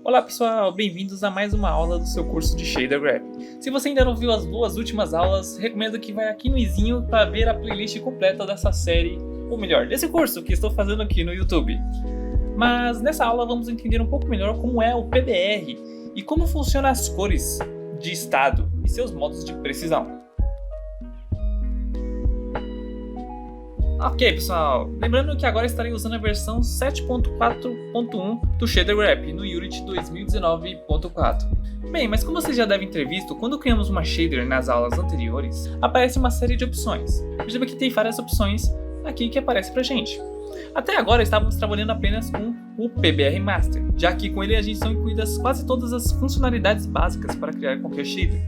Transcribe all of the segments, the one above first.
Olá pessoal, bem-vindos a mais uma aula do seu curso de Shader Graph. Se você ainda não viu as duas últimas aulas, recomendo que vá aqui no izinho para ver a playlist completa dessa série, ou melhor, desse curso que estou fazendo aqui no YouTube. Mas nessa aula vamos entender um pouco melhor como é o PBR e como funcionam as cores de estado e seus modos de precisão. Ok pessoal, lembrando que agora estarei usando a versão 7.4.1 do Shader Graph no Unity 2019.4. Bem, mas como vocês já devem ter visto, quando criamos uma shader nas aulas anteriores, aparece uma série de opções. Perceba que tem várias opções aqui que aparecem pra gente. Até agora estávamos trabalhando apenas com o PBR Master, já que com ele a gente são incluídas quase todas as funcionalidades básicas para criar qualquer shader.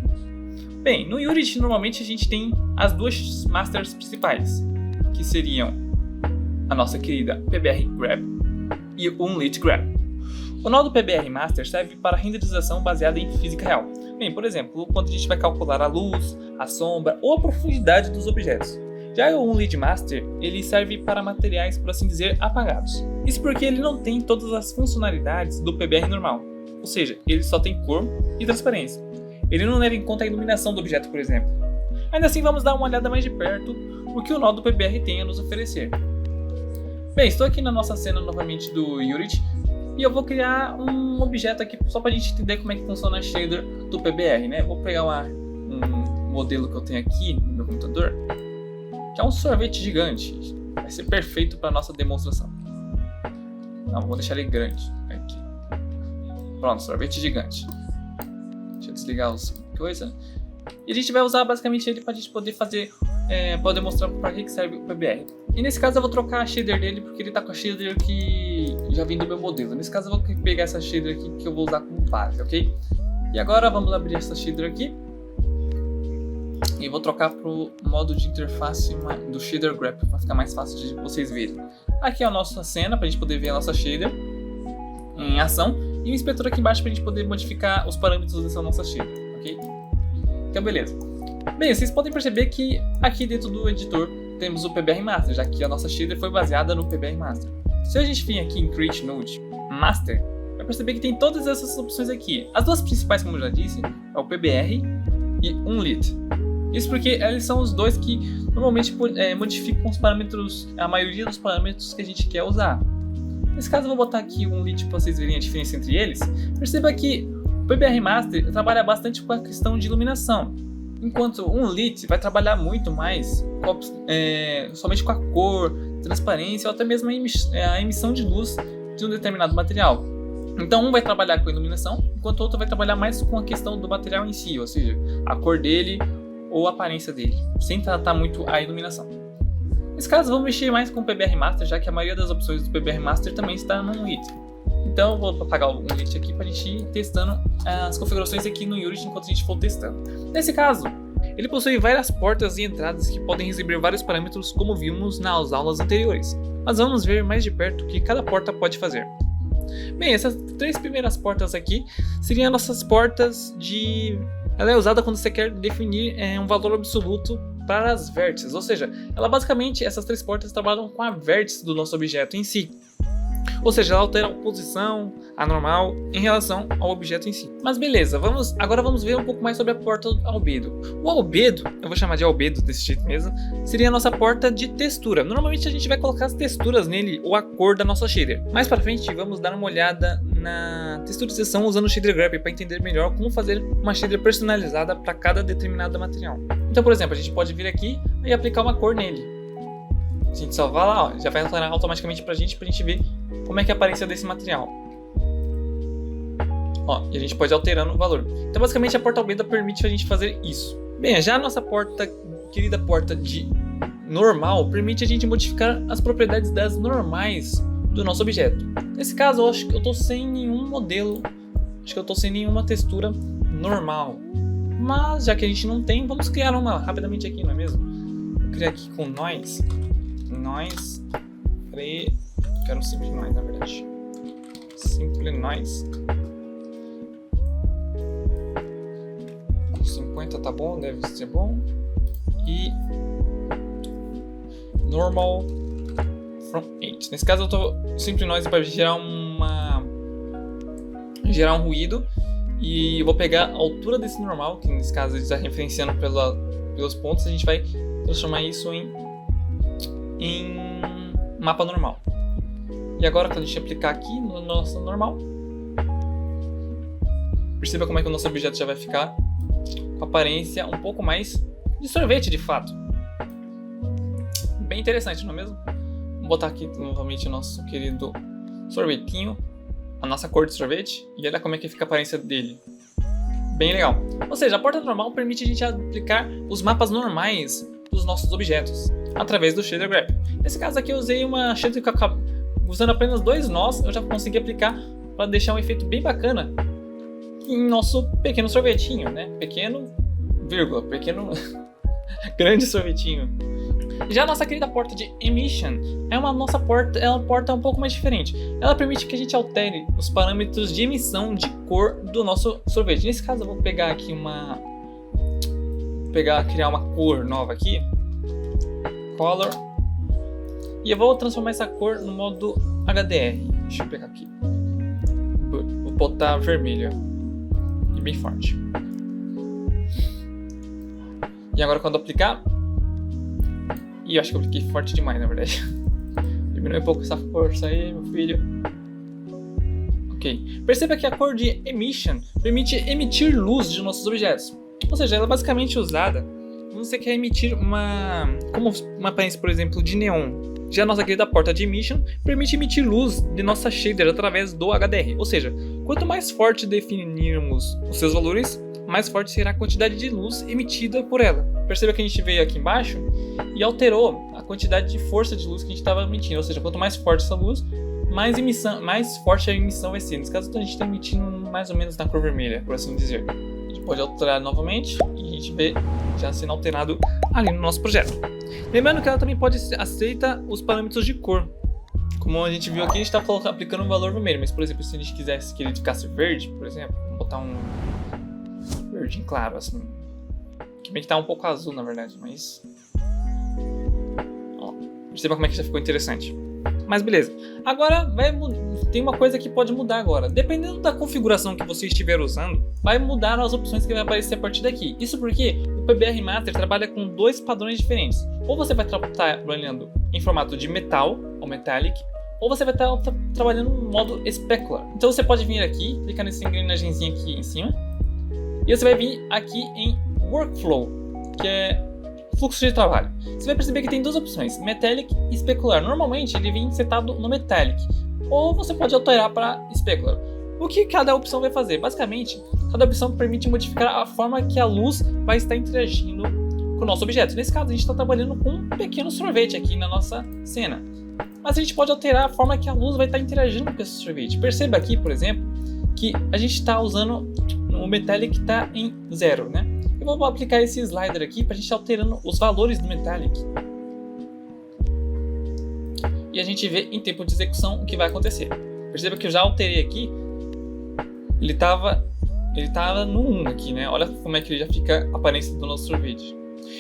Bem, no Unity normalmente a gente tem as duas masters principais, que seriam a nossa querida PBR Graph e o Unlit Graph. O nó do PBR Master serve para renderização baseada em física real. Bem, por exemplo, quando a gente vai calcular a luz, a sombra ou a profundidade dos objetos. Já o Unlit Master, ele serve para materiais, por assim dizer, apagados. Isso porque ele não tem todas as funcionalidades do PBR normal, ou seja, ele só tem cor e transparência. Ele não leva em conta a iluminação do objeto, por exemplo. Ainda assim, vamos dar uma olhada mais de perto o que o nó do PBR tem a nos oferecer. Bem, estou aqui na nossa cena novamente do Unity e eu vou criar um objeto aqui só para a gente entender como é que funciona a shader do PBR, né? Vou pegar um modelo que eu tenho aqui no meu computador, que é um sorvete gigante. Vai ser perfeito para a nossa demonstração. Não, vou deixar ele grande aqui. Pronto, sorvete gigante. Deixa eu desligar as coisas. E a gente vai usar basicamente ele para a gente poder fazer, poder mostrar para que serve o PBR. E nesse caso eu vou trocar a shader dele porque ele está com a shader que já vem do meu modelo. Nesse caso eu vou pegar essa shader aqui que eu vou usar como base, ok? E agora vamos abrir essa shader aqui. E vou trocar para o modo de interface do Shader Graph para ficar mais fácil de vocês verem. Aqui é a nossa cena para a gente poder ver a nossa shader em ação. E o inspetor aqui embaixo para a gente poder modificar os parâmetros dessa nossa shader, ok? Então beleza. Bem, vocês podem perceber que aqui dentro do editor temos o PBR Master, já que a nossa shader foi baseada no PBR Master. Se a gente vir aqui em Create Node Master, vai perceber que tem todas essas opções aqui. As duas principais, como eu já disse, é o PBR e Unlit. Isso porque eles são os dois que normalmente modificam os parâmetros, a maioria dos parâmetros que a gente quer usar. Nesse caso eu vou botar aqui o Unlit para vocês verem a diferença entre eles. Perceba que o PBR Master trabalha bastante com a questão de iluminação, enquanto o Unlit vai trabalhar muito mais somente com a cor, transparência ou até mesmo a emissão de luz de um determinado material. Então um vai trabalhar com a iluminação, enquanto o outro vai trabalhar mais com a questão do material em si, ou seja, a cor dele ou a aparência dele, sem tratar muito a iluminação. Nesse caso vamos mexer mais com o PBR Master, já que a maioria das opções do PBR Master também está no Unlit. Então eu vou apagar o Unlit aqui para a gente ir testando as configurações aqui no Unity enquanto a gente for testando. Nesse caso, ele possui várias portas e entradas que podem receber vários parâmetros como vimos nas aulas anteriores. Mas vamos ver mais de perto o que cada porta pode fazer. Bem, essas três primeiras portas aqui seriam nossas portas de... Ela é usada quando você quer definir um valor absoluto para as vértices, ou seja, essas três portas trabalham com a vértice do nosso objeto em si. Ou seja, ela altera a posição, a normal, em relação ao objeto em si. Mas beleza, agora vamos ver um pouco mais sobre a porta albedo. O albedo, eu vou chamar de albedo desse jeito mesmo, seria a nossa porta de textura. Normalmente a gente vai colocar as texturas nele ou a cor da nossa shader. Mais para frente vamos dar uma olhada na texturização usando o Shader Graph para entender melhor como fazer uma shader personalizada para cada determinado material. Então, por exemplo, a gente pode vir aqui e aplicar uma cor nele. A gente só vai lá, já vai alterar automaticamente pra gente ver como é que é a aparência desse material. E a gente pode ir alterando o valor. Então basicamente a porta albedo permite a gente fazer isso. Bem, já a nossa querida porta de normal permite a gente modificar as propriedades das normais do nosso objeto. Nesse caso eu acho que eu estou sem nenhum modelo, acho que eu estou sem nenhuma textura normal. Mas já que a gente não tem, vamos criar uma rapidamente aqui, não é mesmo? Vou criar aqui com Noise. Quero um Simple Noise, na verdade. Simple Noise. Com 50 tá bom, deve ser bom. E Normal from 8. Nesse caso eu tô Simple Noise para gerar uma gerar um ruído e eu vou pegar a altura desse normal, que nesse caso ele está referenciando pelos pontos, a gente vai transformar isso em mapa normal. E agora, quando a gente aplicar aqui no nosso normal, perceba como é que o nosso objeto já vai ficar com aparência um pouco mais de sorvete de fato. Bem interessante, não é mesmo? Vamos botar aqui novamente o nosso querido sorvetinho, a nossa cor de sorvete, e olha como é que fica a aparência dele. Bem legal. Ou seja, a porta normal permite a gente aplicar os mapas normais dos nossos objetos através do Shader Graph. Nesse caso aqui eu usei uma shader que usando apenas 2 nós, eu já consegui aplicar para deixar um efeito bem bacana em nosso pequeno sorvetinho, né? Pequeno, vírgula, pequeno, grande sorvetinho. Já a nossa querida porta de Emission é uma porta um pouco mais diferente. Ela permite que a gente altere os parâmetros de emissão de cor do nosso sorvete. Nesse caso eu vou pegar aqui criar uma cor nova aqui, Color, e eu vou transformar essa cor no modo HDR. Deixa eu pegar aqui, vou botar vermelho e bem forte. E agora quando aplicar, e eu acho que eu apliquei forte demais, na verdade. Diminui um pouco essa força aí, meu filho. Ok. Perceba que a cor de Emission permite emitir luz de nossos objetos. Ou seja, ela é basicamente usada quando você quer emitir uma aparência, por exemplo, de neon. Já a nossa querida porta de Emission permite emitir luz de nossa shader através do HDR. Ou seja, quanto mais forte definirmos os seus valores, mais forte será a quantidade de luz emitida por ela. Perceba que a gente veio aqui embaixo e alterou a quantidade de força de luz que a gente estava emitindo. Ou seja, quanto mais forte essa luz, mais forte a emissão vai ser. Nesse caso, a gente está emitindo mais ou menos na cor vermelha, por assim dizer. A gente pode alterar novamente e a gente vê já sendo alterado ali no nosso projeto. Lembrando que ela também aceita os parâmetros de cor. Como a gente viu aqui, a gente está aplicando um valor vermelho. Mas, por exemplo, se a gente quisesse que ele ficasse verde, por exemplo, vamos botar um verde claro, assim. Que bem que tá um pouco azul, na verdade, mas... Ó, perceba como é que já ficou interessante. Mas beleza. Agora, tem uma coisa que pode mudar agora. Dependendo da configuração que você estiver usando, vai mudar as opções que vai aparecer a partir daqui. Isso porque o PBR Master trabalha com 2 padrões diferentes. Ou você vai estar trabalhando em formato de metal, ou metallic, ou você vai estar trabalhando no modo specular. Então você pode vir aqui, clicar nesse engrenagemzinho aqui em cima, e você vai vir aqui em Workflow, que é fluxo de trabalho. Você vai perceber que tem 2 opções, Metallic e Specular. Normalmente ele vem setado no Metallic, ou você pode alterar para Specular. O que cada opção vai fazer? Basicamente, cada opção permite modificar a forma que a luz vai estar interagindo com o nosso objeto. Nesse caso, a gente está trabalhando com um pequeno sorvete aqui na nossa cena. Mas a gente pode alterar a forma que a luz vai estar interagindo com esse sorvete. Perceba aqui, por exemplo, que a gente está usando o Metallic que está em 0, né? Eu vou aplicar esse slider aqui para a gente ir alterando os valores do Metallic. E a gente vê em tempo de execução o que vai acontecer. Perceba que eu já alterei aqui. Ele estava no 1 aqui, né? Olha como é que ele já fica a aparência do nosso sorvete.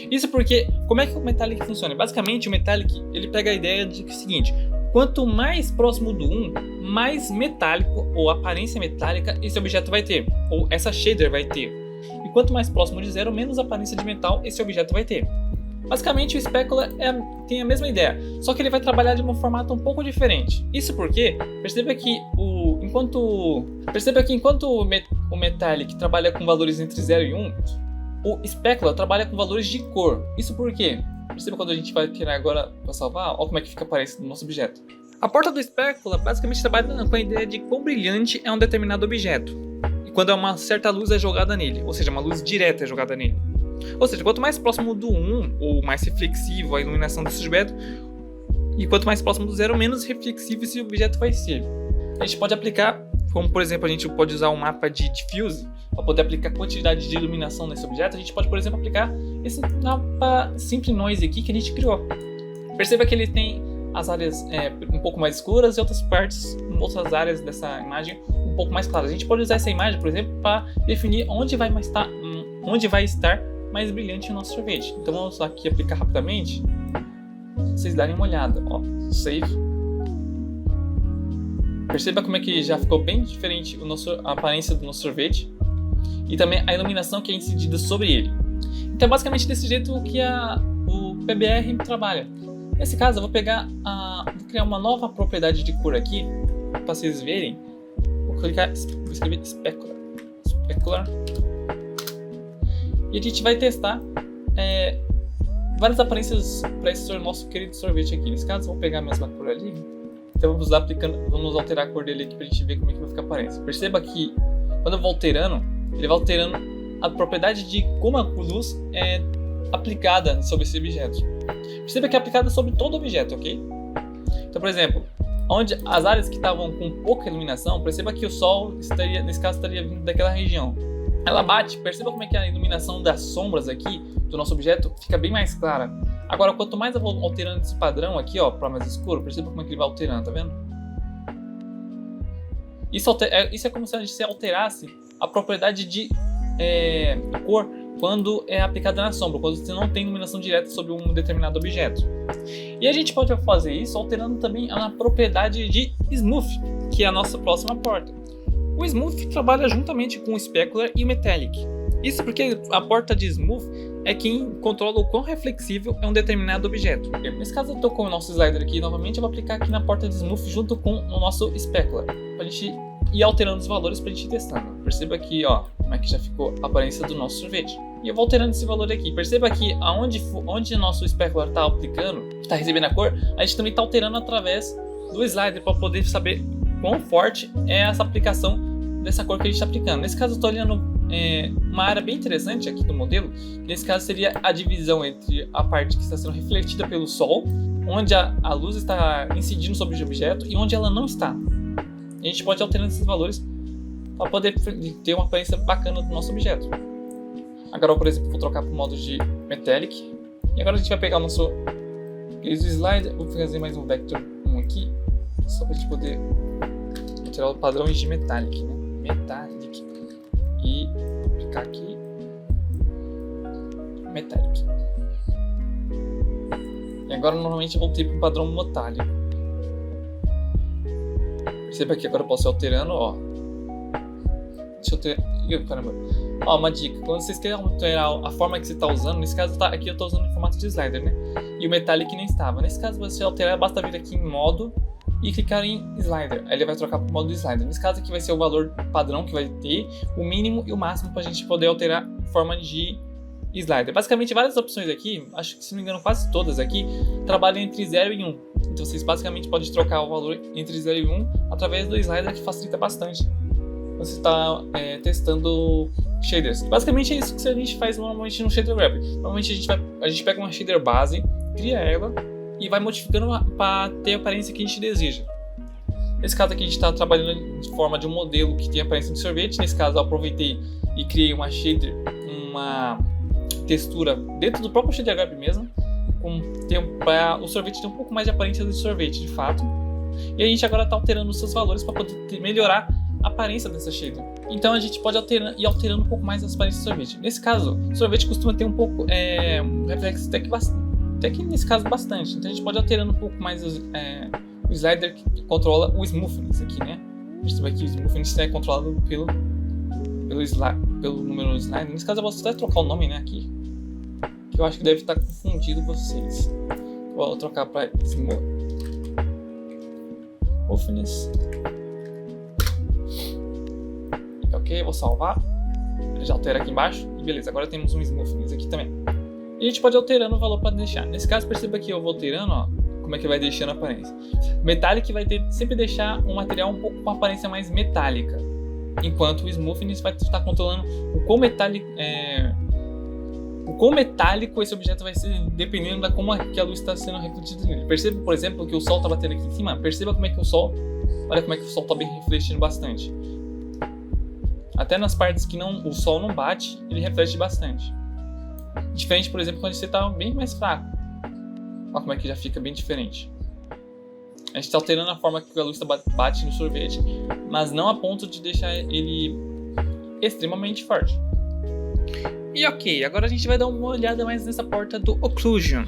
Isso porque, como é que o Metallic funciona? Basicamente, o Metallic, ele pega a ideia de que é o seguinte: quanto mais próximo do 1, mais metálico ou aparência metálica esse objeto vai ter, ou essa shader vai ter. E quanto mais próximo de 0, menos aparência de metal esse objeto vai ter. Basicamente, o Specular tem a mesma ideia, só que ele vai trabalhar de um formato um pouco diferente. Isso porque, perceba que enquanto o Metallic trabalha com valores entre 0 e 1, o Specular trabalha com valores de cor. Isso porque, perceba quando a gente vai tirar agora para salvar, olha como é que fica a aparência do nosso objeto. A porta do Specular basicamente trabalha com a ideia de quão brilhante é um determinado objeto, e quando uma certa luz é jogada nele, ou seja, uma luz direta é jogada nele. Ou seja, quanto mais próximo do 1, ou mais reflexivo a iluminação desse objeto, e quanto mais próximo do 0, menos reflexivo esse objeto vai ser. A gente pode aplicar, como por exemplo, a gente pode usar um mapa de diffuse para poder aplicar a quantidade de iluminação nesse objeto. A gente pode, por exemplo, aplicar esse mapa Simple Noise aqui que a gente criou. Perceba que ele tem as áreas um pouco mais escuras e outras áreas dessa imagem um pouco mais claras. A gente pode usar essa imagem, por exemplo, para definir onde vai estar mais brilhante o nosso sorvete. Então vamos aqui aplicar rapidamente, vocês darem uma olhada. Ó, save. Perceba como é que já ficou bem diferente a aparência do nosso sorvete e também a iluminação que é incidida sobre ele. Então é basicamente desse jeito que o PBR trabalha. Nesse caso eu vou vou criar uma nova propriedade de cor aqui para vocês verem. Vou escrever specular. E a gente vai testar várias aparências para esse nosso querido sorvete aqui. Nesse caso eu vou pegar a mesma cor ali. Então vamos alterar a cor dele aqui para a gente ver como é que vai ficar a aparência. Perceba que quando eu vou alterando, ele vai alterando a propriedade de como a luz é aplicada sobre esse objeto. Perceba que é aplicada sobre todo objeto, ok? Então, por exemplo, onde as áreas que estavam com pouca iluminação, perceba que o sol nesse caso estaria vindo daquela região. Ela bate, perceba como é que a iluminação das sombras aqui do nosso objeto fica bem mais clara. Agora, quanto mais eu vou alterando esse padrão aqui, ó, para mais escuro, perceba como é que ele vai alterando, tá vendo? Isso é como se a gente alterasse a propriedade de cor quando é aplicada na sombra, quando você não tem iluminação direta sobre um determinado objeto. E a gente pode fazer isso alterando também a propriedade de Smooth, que é a nossa próxima porta. O Smooth trabalha juntamente com o Specular e o Metallic. Isso porque a porta de Smooth é quem controla o quão reflexível é um determinado objeto. Nesse caso eu estou com o nosso slider aqui, novamente eu vou aplicar aqui na porta de Smooth junto com o nosso Specular, para a gente ir alterando os valores para a gente ir testando. Perceba aqui, ó, como é que já ficou a aparência do nosso sorvete. E eu vou alterando esse valor aqui. Perceba que onde o nosso Specular está aplicando, está recebendo a cor, a gente também está alterando através do slider para poder saber quão forte é essa aplicação dessa cor que a gente está aplicando. Nesse caso eu estou olhando uma área bem interessante aqui do modelo, que nesse caso seria a divisão entre a parte que está sendo refletida pelo sol, onde a luz está incidindo sobre o objeto e onde ela não está. E a gente pode ir alterando esses valores para poder ter uma aparência bacana do nosso objeto. Agora, por exemplo, vou trocar para o modo de Metallic. E agora a gente vai pegar o nosso slider. Vou fazer mais um Vector 1 aqui, só para a gente poder tirar o padrão de Metallic, né? Metallic. E vou aplicar aqui Metallic. E agora normalmente eu voltei para o padrão metálico. Perceba que agora eu posso ir alterando, ó. Deixa eu ter. Caramba. Ó, uma dica. Quando vocês querem alterar a forma que você está usando, nesse caso aqui eu estou usando em formato de slider, né? E o Metallic nem estava. Nesse caso, você alterar, basta vir aqui em modo e clicar em slider. Aí ele vai trocar para o modo do slider. Nesse caso aqui vai ser o valor padrão que vai ter, o mínimo e o máximo para a gente poder alterar em forma de slider. Basicamente várias opções aqui, acho que se não me engano quase todas aqui, trabalham entre 0 e 1. Então vocês basicamente podem trocar o valor entre 0 e 1 através do slider, que facilita bastante quando você está testando shaders. Basicamente é isso que a gente faz normalmente no Shader Wrap. Normalmente a gente pega uma shader base, cria ela e vai modificando para ter a aparência que a gente deseja. Nesse caso aqui a gente está trabalhando de forma de um modelo que tem a aparência de sorvete. Nesse caso eu aproveitei e criei uma shader, uma textura dentro do próprio Shader Wrap mesmo, para o sorvete ter um pouco mais de aparência de sorvete de fato. E a gente agora está alterando os seus valores para poder melhorar a aparência dessa shader. Então a gente pode ir alterando um pouco mais as aparências do sorvete. Nesse caso, o sorvete costuma ter um pouco um reflexo até que nesse caso bastante. Então a gente pode ir alterando um pouco mais o slider que controla o smoothness aqui, né? A gente vai aqui o smoothness é controlado pelo número do slider. Nesse caso eu posso até trocar o nome, né, aqui, que eu acho que deve estar confundido vocês. Vou trocar para smoothness. Ok, vou salvar. Já altera aqui embaixo. E beleza, agora temos um smoothness aqui também. E a gente pode ir alterando o valor para deixar. Nesse caso, perceba que eu vou alterando, ó, como é que vai deixando a aparência. Metallic vai sempre deixar um material um pouco com aparência mais metálica, enquanto o smoothness vai estar controlando o quão metálico esse objeto vai ser, dependendo da como que a luz está sendo refletida nele. Perceba, por exemplo, que o sol está batendo aqui em cima. Perceba como é que o sol, olha como é que o sol está bem refletindo bastante. Até nas partes que o sol não bate, ele reflete bastante. Diferente, por exemplo, quando você está bem mais fraco. Olha como é que já fica bem diferente. A gente está alterando a forma que a luz bate no sorvete, mas não a ponto de deixar ele extremamente forte. E ok, agora a gente vai dar uma olhada mais nessa porta do Occlusion.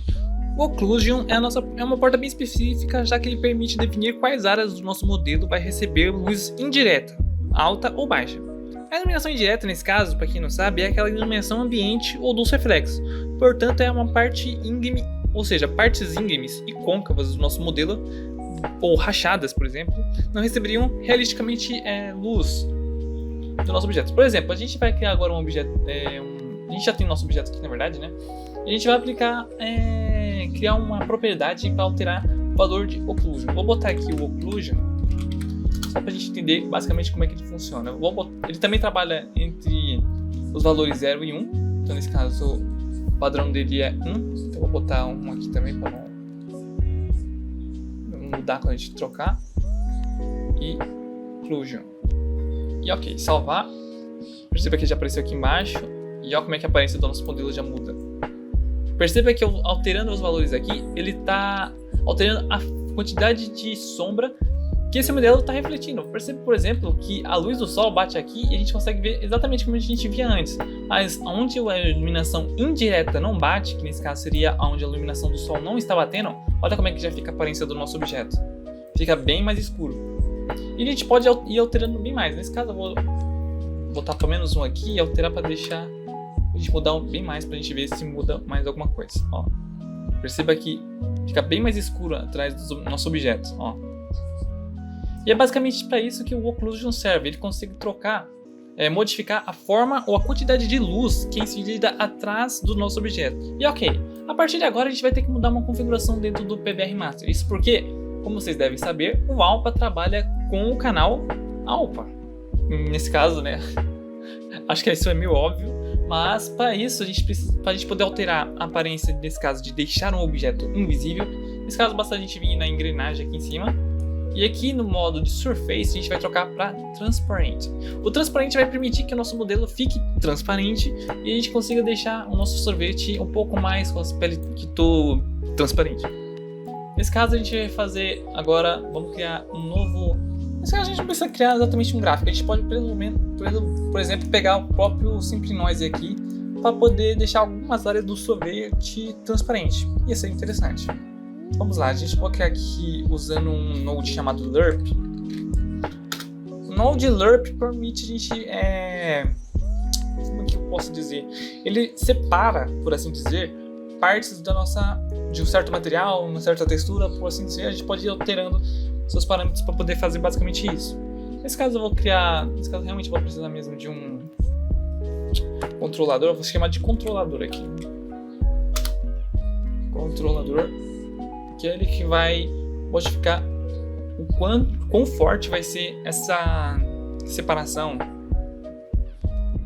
O Occlusion é uma porta bem específica, já que ele permite definir quais áreas do nosso modelo vai receber luz indireta, alta ou baixa. A iluminação indireta, nesse caso, para quem não sabe, é aquela iluminação ambiente ou dos reflexos. Portanto, é uma parte íngreme, ou seja, partes íngremes e côncavas do nosso modelo, ou rachadas, por exemplo, não receberiam realisticamente luz do nosso objeto. Por exemplo, a gente vai criar agora um objeto, a gente já tem nosso objeto aqui, na verdade, né? E a gente vai aplicar, criar uma propriedade para alterar o valor de Occlusion. Vou botar aqui o Occlusion, só para a gente entender basicamente como é que ele funciona. Ele também trabalha entre os valores 0 e 1, então nesse caso o padrão dele é 1, então vou botar 1 aqui também para não mudar quando a gente trocar. E Occlusion. E ok, salvar. Perceba que já apareceu aqui embaixo. E olha como é que a aparência do nosso modelo já muda. Perceba que alterando os valores aqui, ele está alterando a quantidade de sombra que esse modelo está refletindo. Perceba, por exemplo, que a luz do sol bate aqui e a gente consegue ver exatamente como a gente via antes. Mas onde a iluminação indireta não bate, que nesse caso seria onde a iluminação do sol não está batendo, olha como é que já fica a aparência do nosso objeto. Fica bem mais escuro. E a gente pode ir alterando bem mais. Nesse caso eu vou botar pelo menos um aqui e alterar para deixar a gente mudar bem mais, para a gente ver se muda mais alguma coisa. Ó. Perceba que fica bem mais escuro atrás do nosso objeto. Ó. E é basicamente para isso que o Occlusion serve. Ele consegue trocar, modificar a forma ou a quantidade de luz que é incidida atrás do nosso objeto. E ok, a partir de agora a gente vai ter que mudar uma configuração dentro do PBR Master. Isso porque, como vocês devem saber, o Alpha trabalha com o canal Alpha. Nesse caso, né? Acho que isso é meio óbvio. Mas para isso, para a gente poder alterar a aparência, nesse caso, de deixar um objeto invisível, nesse caso basta a gente vir na engrenagem aqui em cima. E aqui no modo de Surface, a gente vai trocar para Transparent. O Transparent vai permitir que o nosso modelo fique transparente e a gente consiga deixar o nosso sorvete um pouco mais com as peles transparente. Nesse caso, a gente vai fazer agora, vamos criar um novo... Nesse caso, a gente não precisa criar exatamente um gráfico. A gente pode, por exemplo, pegar o próprio Simple Noise aqui para poder deixar algumas áreas do sorvete transparente. Ia ser interessante. Vamos lá, a gente vai criar aqui usando um node chamado Lerp. O node Lerp permite a gente... Como é que eu posso dizer? Ele separa, por assim dizer, partes de um certo material, uma certa textura, por assim dizer. A gente pode ir alterando seus parâmetros para poder fazer basicamente isso. Nesse caso eu vou criar... Nesse caso realmente eu vou precisar mesmo de um controlador. Eu vou chamar de controlador aqui. Controlador. Que é ele que vai modificar o quão forte vai ser essa separação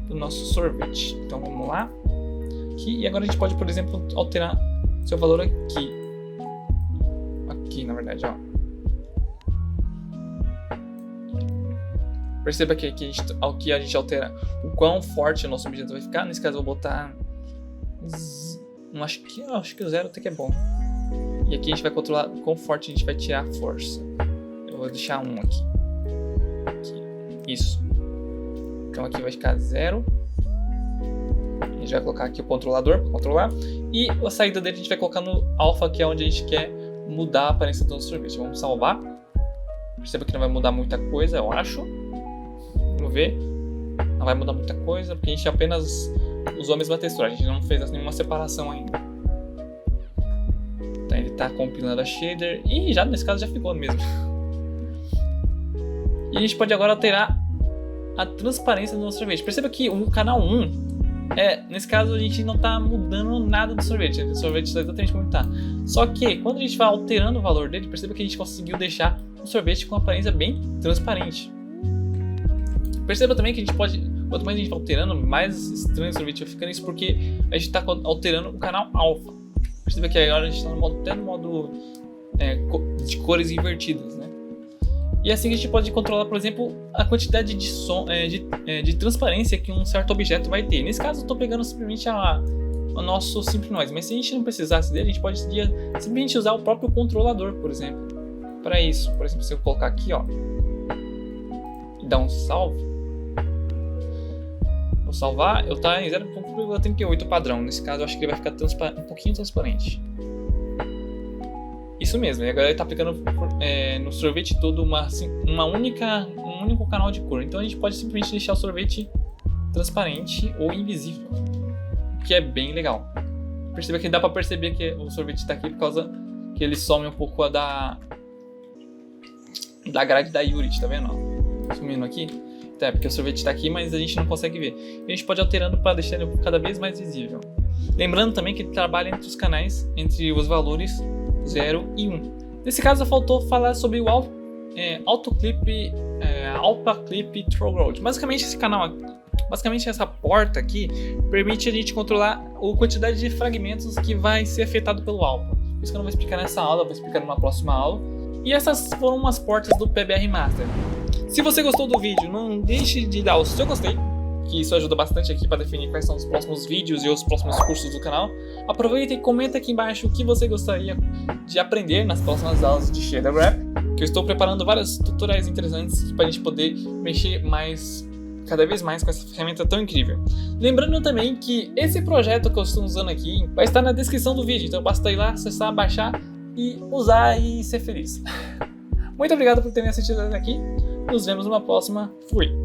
do nosso sorvete. Então vamos lá. Aqui, e agora a gente pode, por exemplo, alterar seu valor aqui. Aqui, na verdade, ó. Perceba que aqui a gente altera o quão forte o nosso objeto vai ficar. Nesse caso eu vou botar... Acho que o 0 até que é bom. E aqui a gente vai controlar o quão forte a gente vai tirar a força. Eu vou deixar 1 aqui. Isso. Então aqui vai ficar 0. A gente vai colocar aqui o controlador para controlar. E a saída dele a gente vai colocar no alpha, que é onde a gente quer mudar a aparência do nosso sorvete. Vamos salvar. Perceba que não vai mudar muita coisa, eu acho. Vamos ver. Não vai mudar muita coisa, porque a gente apenas usou a mesma textura. A gente não fez nenhuma separação ainda. Então ele está compilando a shader. E já nesse caso já ficou mesmo. E a gente pode agora alterar a transparência do nosso sorvete. Perceba que o canal 1, nesse caso a gente não está mudando nada do sorvete. O sorvete está exatamente como está. Só que quando a gente vai alterando o valor dele, perceba que a gente conseguiu deixar o sorvete com uma aparência bem transparente. Perceba também que a gente pode, quanto mais a gente vai alterando, mais estranho o sorvete vai ficando. Isso porque a gente está alterando o canal alpha. Perceba que agora a gente está até no modo de cores invertidas, né? E assim a gente pode controlar, por exemplo, a quantidade de som, de transparência que um certo objeto vai ter. Nesse caso eu estou pegando simplesmente o nosso Simple Noise, mas se a gente não precisasse dele, a gente pode simplesmente usar o próprio controlador, por exemplo, para isso. Por exemplo, se eu colocar aqui, ó, e dar um salve, vou salvar, eu estou em 0.38 padrão. Nesse caso eu acho que ele vai ficar um pouquinho transparente. Isso mesmo, e agora ele tá aplicando no sorvete todo um único canal de cor. Então a gente pode simplesmente deixar o sorvete transparente ou invisível, que é bem legal. Perceba que dá pra perceber que o sorvete tá aqui por causa que ele some um pouco da grade da Unity, tá vendo? Sumindo aqui. Então, porque o sorvete tá aqui, mas a gente não consegue ver. E a gente pode ir alterando para deixar ele cada vez mais visível. Lembrando também que ele trabalha entre os canais, entre os valores 0 e 1. Nesse caso, faltou falar sobre o Alpha Clip Throw. Basicamente, esse canal, essa porta aqui, permite a gente controlar a quantidade de fragmentos que vai ser afetado pelo Alpha. Isso que eu não vou explicar nessa aula, vou explicar numa próxima aula. E essas foram umas portas do PBR Master. Se você gostou do vídeo, não deixe de dar o seu gostei, que isso ajuda bastante aqui para definir quais são os próximos vídeos e os próximos cursos do canal. Aproveita e comenta aqui embaixo o que você gostaria de aprender nas próximas aulas de Shader Wrap, que eu estou preparando vários tutoriais interessantes para a gente poder mexer cada vez mais com essa ferramenta tão incrível. Lembrando também que esse projeto que eu estou usando aqui vai estar na descrição do vídeo, então basta ir lá, acessar, baixar e usar e ser feliz. Muito obrigado por terem assistido até aqui. Nos vemos numa próxima. Fui!